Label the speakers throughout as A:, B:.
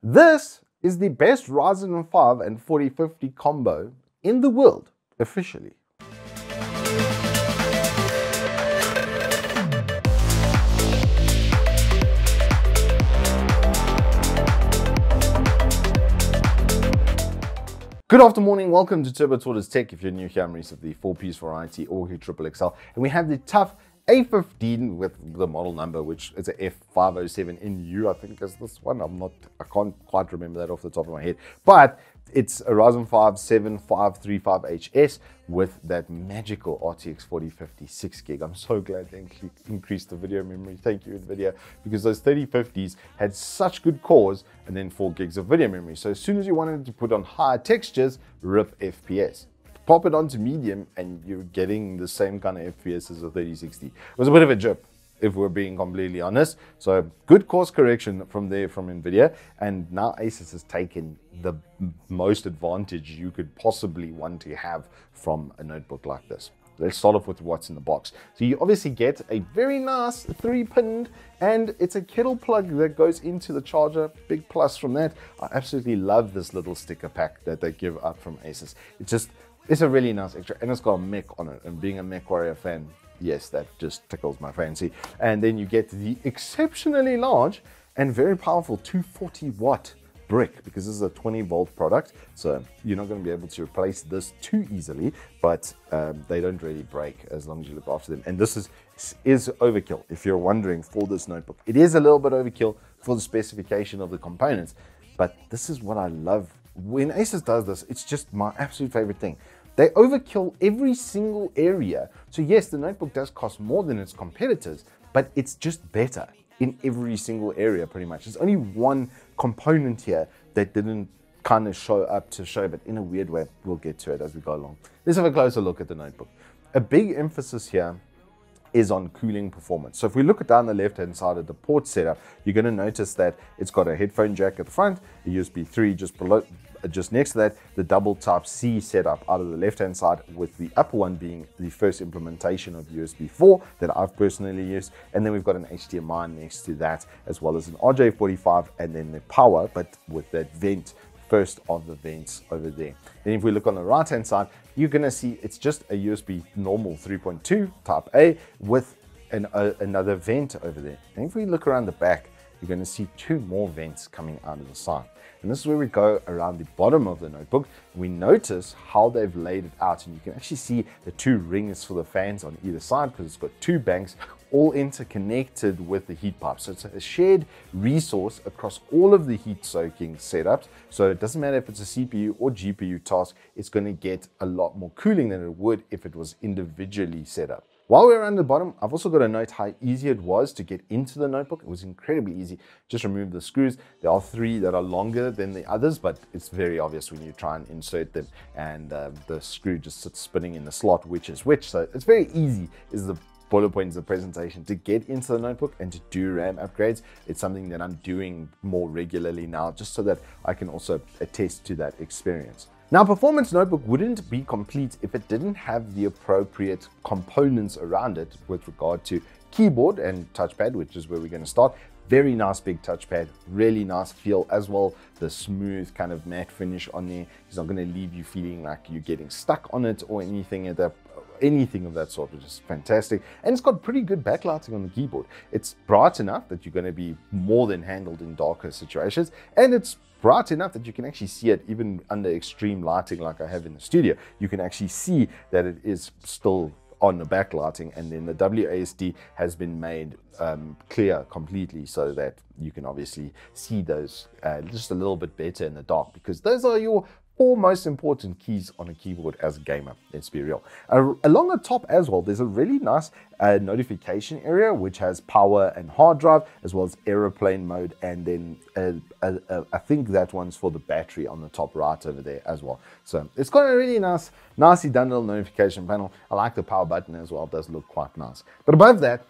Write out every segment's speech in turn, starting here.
A: This is the best Ryzen 5 and 4050 combo in the world, officially. Good afternoon, welcome to Turbo Tortoise Tech. If you're new here, I'm Reese of the 4Ps variety or Triple XL, and we have the TUF A15 with the model number, which is a F507NU, I think is this one. I can't quite remember that off the top of my head, but it's a Ryzen 5 7535HS with that magical RTX 4050 6GB. I'm so glad they increased the video memory. Thank you, Nvidia, because those 3050s had such good cores and then 4GB of video memory. So as soon as you wanted to put on higher textures, rip FPS. Pop it onto medium and you're getting the same kind of FPS as a 3060. It was a bit of a jip, if we're being completely honest. So good course correction from Nvidia, and now ASUS has taken the most advantage you could possibly want to have from a notebook like this. Let's start off with what's in the box. So you obviously get a very nice 3-pinned, and it's a kettle plug that goes into the charger. Big plus from that. I absolutely love this little sticker pack that they give up from ASUS. It's a really nice extra, and it's got a mech on it, and being a Mech Warrior fan, yes, that just tickles my fancy. And then you get the exceptionally large and very powerful 240-watt brick, because this is a 20-volt product, so you're not going to be able to replace this too easily, but they don't really break as long as you look after them. And this is overkill, if you're wondering, for this notebook. It is a little bit overkill for the specification of the components, but this is what I love. When ASUS does this, it's just my absolute favorite thing. They overkill every single area. So yes, the notebook does cost more than its competitors, but it's just better in every single area pretty much. There's only one component here that didn't kind of show up to show, but in a weird way. We'll get to it as we go along. Let's have a closer look at the notebook. A big emphasis here is on cooling performance. So if we look down the left-hand side of the port setup, you're going to notice that it's got a headphone jack at the front, a USB 3 just next to that, the double Type-C setup out of the left-hand side, with the upper one being the first implementation of USB 4 that I've personally used. And then we've got an HDMI next to that, as well as an RJ45, and then the power, but with that vent, first of the vents over there. Then if we look on the right-hand side, you're going to see it's just a USB normal 3.2 Type A with another vent over there. And if we look around the back, you're going to see 2 more vents coming out of the side. And this is where we go around the bottom of the notebook. We notice how they've laid it out, and you can actually see the 2 rings for the fans on either side, because it's got 2 banks all interconnected with the heat pipe. So it's a shared resource across all of the heat soaking setups. So it doesn't matter if it's a CPU or GPU task, it's going to get a lot more cooling than it would if it was individually set up. While we're around the bottom, I've also got to note how easy it was to get into the notebook. It was incredibly easy. Just remove the screws. There are 3 that are longer than the others, but it's very obvious when you try and insert them, and the screw just sits spinning in the slot, which is which. So it's very easy, is the bullet points of the presentation, to get into the notebook and to do RAM upgrades. It's something that I'm doing more regularly now, just so that I can also attest to that experience. Now, performance notebook wouldn't be complete if it didn't have the appropriate components around it with regard to keyboard and touchpad, which is where we're going to start. Very nice big touchpad, really nice feel as well. The smooth kind of matte finish on there is not going to leave you feeling like you're getting stuck on it or anything of that sort, which is fantastic. And it's got pretty good backlighting on the keyboard. It's bright enough that you're going to be more than handled in darker situations, and it's bright enough that you can actually see it even under extreme lighting like I have in the studio. You can actually see that it is still on the backlighting, and then the WASD has been made clear completely, so that you can obviously see those just a little bit better in the dark, because those are your 4 most important keys on a keyboard as a gamer. Let's be real. Along the top as well, there's a really nice notification area, which has power and hard drive, as well as aeroplane mode, and then I think that one's for the battery on the top right over there as well. So it's got a really nicely done little notification panel. I like the power button as well. It does look quite nice. But above that,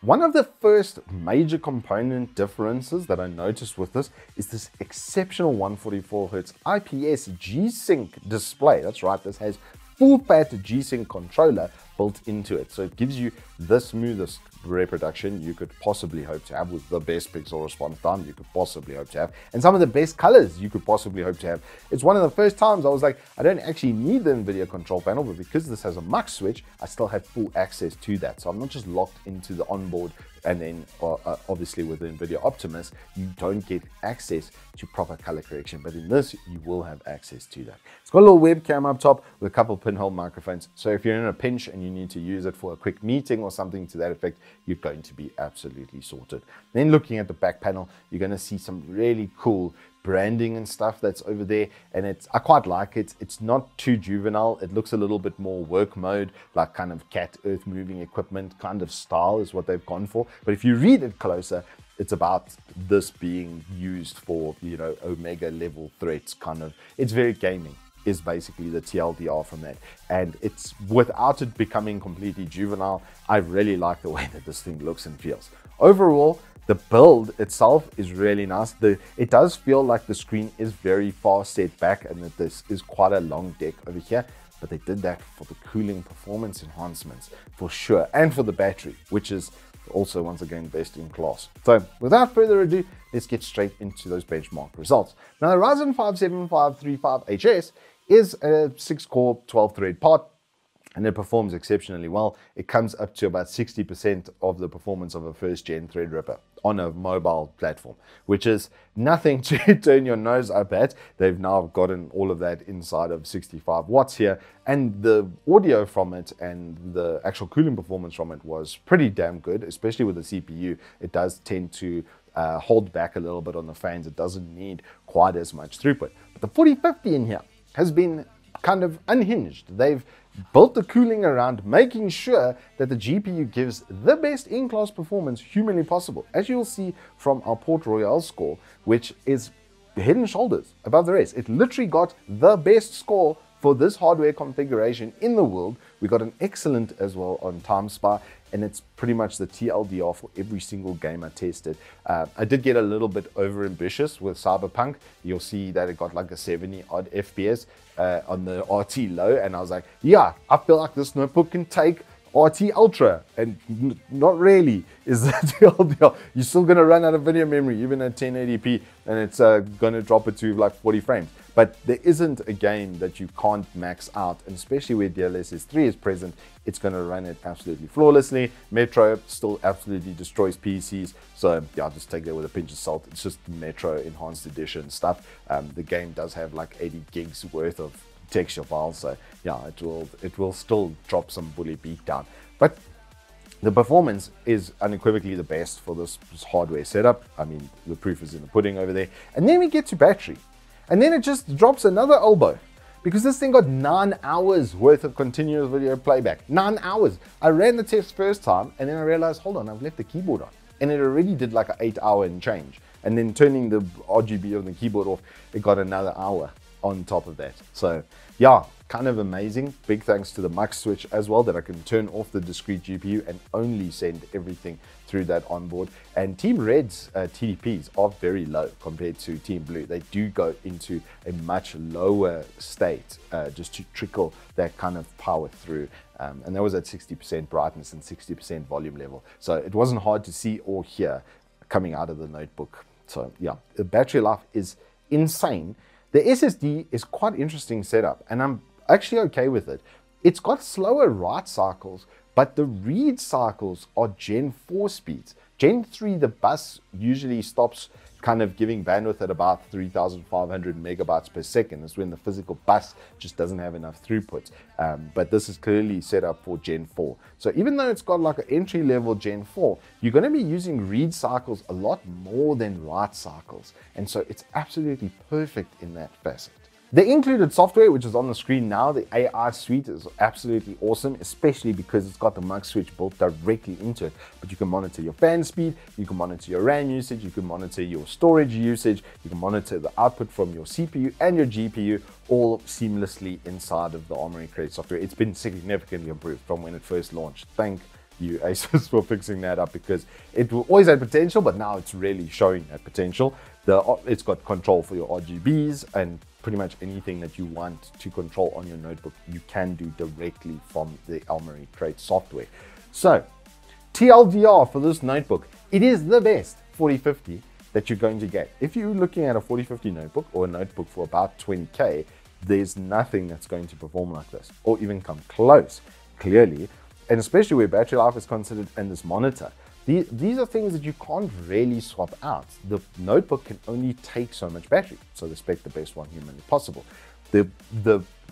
A: one of the first major component differences that I noticed with this is this exceptional 144Hz IPS G-Sync display. That's right, this has full-fat G-Sync controller built into it. So it gives you the smoothest reproduction you could possibly hope to have, with the best pixel response time you could possibly hope to have, and some of the best colors you could possibly hope to have. It's one of the first times I was like, I don't actually need the Nvidia control panel, but because this has a mux switch, I still have full access to that. So I'm not just locked into the onboard, and then obviously with the Nvidia Optimus, you don't get access to proper color correction, but in this, you will have access to that. It's got a little webcam up top with a couple pinhole microphones. So if you're in a pinch and you need to use it for a quick meeting or something to that effect, you're going to be absolutely sorted. Then looking at the back panel, you're going to see some really cool branding and stuff that's over there, and I quite like it. It's not too juvenile. It looks a little bit more work mode, like kind of cat earth moving equipment kind of style is what they've gone for. But if you read it closer, it's about this being used for, you know, Omega level threats kind of. It's very gaming is basically the TLDR from that, and it's without it becoming completely juvenile. I really like the way that this thing looks and feels. Overall, the build itself is really nice. It does feel like the screen is very far set back and that this is quite a long deck over here, but they did that for the cooling performance enhancements for sure, and for the battery, which is also once again best in class. So without further ado, let's get straight into those benchmark results. Now the Ryzen 5 7535HS is a 6-core 12-thread part, and it performs exceptionally well. It comes up to about 60% of the performance of a first-gen Threadripper on a mobile platform, which is nothing to turn your nose up at. They've now gotten all of that inside of 65 watts here, and the audio from it and the actual cooling performance from it was pretty damn good, especially with the CPU. It does tend to hold back a little bit on the fans. It doesn't need quite as much throughput. But the 4050 in here has been kind of unhinged. They've built the cooling around making sure that the GPU gives the best in-class performance humanly possible, as you'll see from our Port Royale score, which is head and shoulders above the rest. It literally got the best score for this hardware configuration in the world. We got an excellent as well on TimeSpy, and it's pretty much the TLDR for every single game I tested. I did get a little bit over ambitious with Cyberpunk. You'll see that it got like a 70 odd FPS on the RT low, and I was like, yeah, I feel like this notebook can take RT Ultra, and not really is the TLDR. You're still going to run out of video memory even at 1080p, and it's going to drop it to like 40 frames. But there isn't a game that you can't max out, and especially where DLSS 3 is present, it's going to run it absolutely flawlessly. Metro still absolutely destroys PCs, so yeah, just take that with a pinch of salt. It's just Metro Enhanced Edition stuff. The game does have like 80 gigs worth of texture files, so yeah, it will still drop some bully beat down. But the performance is unequivocally the best for this hardware setup. I mean, the proof is in the pudding over there. And then we get to battery, and then it just drops another elbow, because this thing got 9 hours worth of continuous video playback. 9 hours. I ran the test first time, and then I realized, hold on, I've left the keyboard on, and it already did like an 8 hour and change. And then turning the RGB on the keyboard off, it got another hour on top of that. So yeah, kind of amazing. Big thanks to the mux switch as well, that I can turn off the discrete GPU and only send everything through that onboard. And Team Red's TDPs are very low compared to Team Blue. They do go into a much lower state just to trickle that kind of power through. And that was at 60% brightness and 60% volume level. So it wasn't hard to see or hear coming out of the notebook. So yeah, the battery life is insane. The SSD is quite interesting setup, and I'm actually okay with it. It's got slower write cycles, but the read cycles are Gen 4 speeds. Gen 3, the bus usually stops kind of giving bandwidth at about 3,500 megabytes per second. That's when the physical bus just doesn't have enough throughput. But this is clearly set up for Gen 4. So even though it's got like an entry level Gen 4, you're going to be using read cycles a lot more than write cycles. And so it's absolutely perfect in that facet. The included software, which is on the screen now, the AI suite, is absolutely awesome, especially because it's got the mux switch built directly into it. But you can monitor your fan speed, you can monitor your RAM usage, you can monitor your storage usage, you can monitor the output from your CPU and your GPU, all seamlessly inside of the Armoury Crate software. It's been significantly improved from when it first launched. Thank you, ASUS, for fixing that up, because it always had potential, but now it's really showing that potential. It's got control for your RGBs and pretty much anything that you want to control on your notebook, you can do directly from the Almery Crate software. So, TLDR for this notebook, it is the best 4050 that you're going to get. If you're looking at a 4050 notebook or a notebook for about 20K, there's nothing that's going to perform like this or even come close, clearly. And especially where battery life is considered in this monitor. These are things that you can't really swap out. The notebook can only take so much battery, so they spec the best one humanly possible.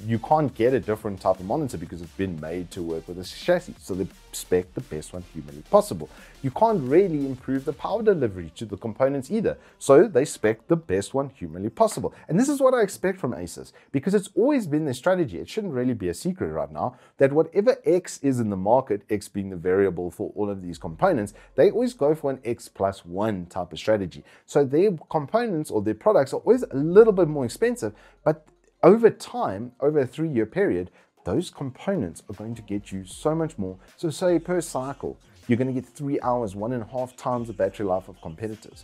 A: You can't get a different type of monitor because it's been made to work with this chassis, so they spec the best one humanly possible. You can't really improve the power delivery to the components either, so they spec the best one humanly possible. And this is what I expect from ASUS, because it's always been their strategy. It shouldn't really be a secret right now that whatever X is in the market, X being the variable for all of these components, they always go for an X+1 type of strategy. So their components or their products are always a little bit more expensive, but over time, over a 3-year period, those components are going to get you so much more. So say per cycle, you're going to get 3 hours, 1.5 times the battery life of competitors.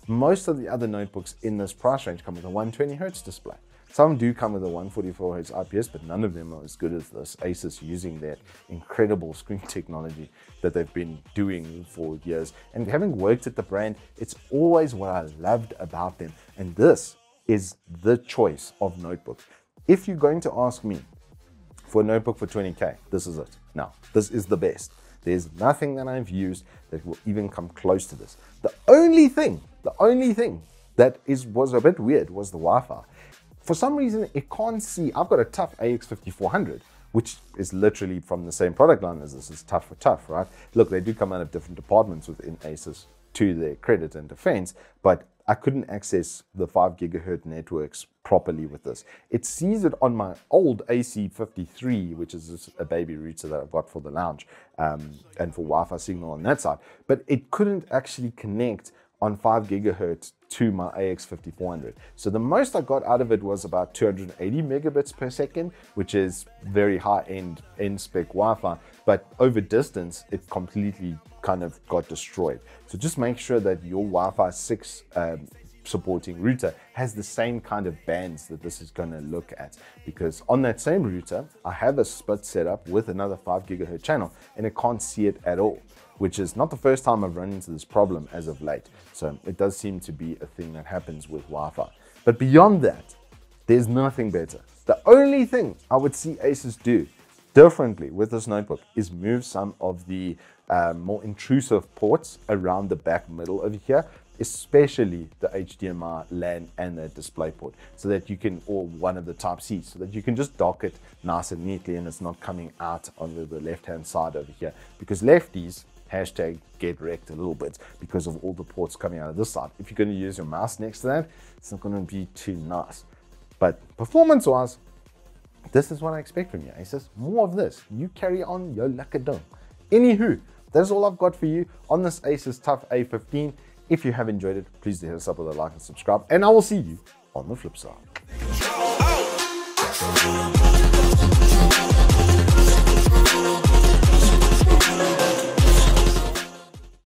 A: Most of the other notebooks in this price range come with a 120Hz display. Some do come with a 144Hz IPS, but none of them are as good as this. ASUS using that incredible screen technology that they've been doing for years. And having worked at the brand, it's always what I loved about them. And this is the choice of notebook. If you're going to ask me for a notebook for 20K, this is it. Now, this is the best. There's nothing that I've used that will even come close to this. The only thing that was a bit weird was the Wi-Fi. For some reason, it can't see. I've got a TUF AX5400, which is literally from the same product line as this. It's TUF for TUF, right? Look, they do come out of different departments within ASUS to their credit and defense, but I couldn't access the 5 GHz networks properly with this. It sees it on my old AC53, which is a baby router that I've got for the lounge and for Wi-Fi signal on that side, but it couldn't actually connect on 5 GHz to my AX5400. So the most I got out of it was about 280 megabits per second, which is very high-end spec Wi-Fi, but over distance, it completely kind of got destroyed. So just make sure that your Wi-Fi 6 supporting router has the same kind of bands that this is going to look at, because on that same router, I have a split setup with another 5 GHz channel and it can't see it at all, which is not the first time I've run into this problem as of late. So it does seem to be a thing that happens with Wi-Fi. But beyond that, there's nothing better. The only thing I would see ASUS do differently with this notebook is move some of the more intrusive ports around the back middle over here, especially the HDMI, LAN, and the display port, so that you can, or one of the Type-C, so that you can just dock it nice and neatly and it's not coming out on the left-hand side over here. Because lefties, hashtag get wrecked a little bit because of all the ports coming out of this side. If you're going to use your mouse next to that, it's not going to be too nice. But performance-wise, this is what I expect from you, ASUS. More of this. You carry on your luckadung. Anywho, that's all I've got for you on this ASUS TUF A15. If you have enjoyed it, please do hit us up with a like and subscribe, and I will see you on the flip side.